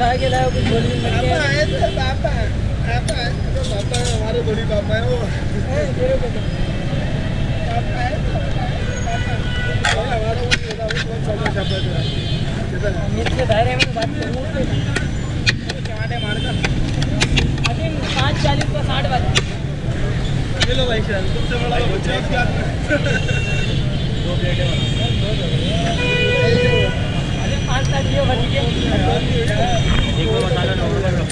बढ़ा के लाओ कुछ बोल भी मत पापा है तो पापा हमारे बड़ी पापा है वो पापा है हमारा वो नहीं होता वो कौन सा छापा है इसके दायरे में बात करूँ टमाटे मार कर अभी 5:40 का 60 बजे ले लो भाई शायद तुमसे बड़ा बच्चा उसके हाथ में 2 प्लेटें अरे 5:30 ये बन गए एक मसाला नॉर्मल रखना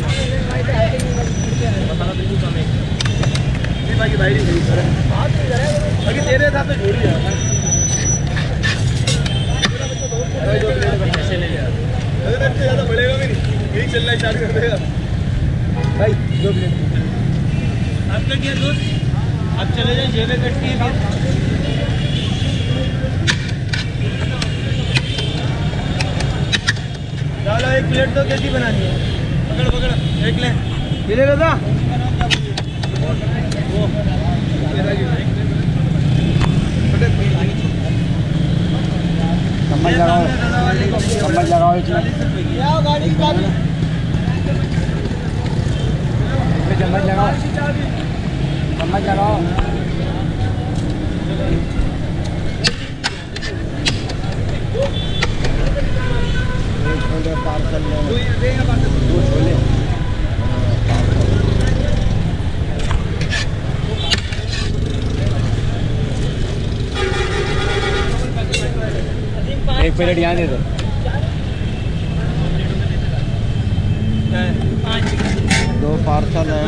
मसाला बिल्कुल कम है ये बाकी भाई नहीं बाकी तेरे साथ तो जोड़ी है भाई 2 प्लेट कैसे ले लिया अगर इतने ज़्यादा बढ़ेगा भी नहीं यही चलना स्टार्ट कर देगा भाई 2 प्लेट आपका क्या दोस्त आप चले जाए जेबें कटती है डालो 1 प्लेट तो कैसी बनानी है पकड़ पकड़ 1 ले मिलेगा था कम्बल लगाओ गाड़ी का चम्मच लगाओ चम्मच लगाओ पार्सल दो छोले एक प्लेट यहाँ दे दो 2 पार्सल है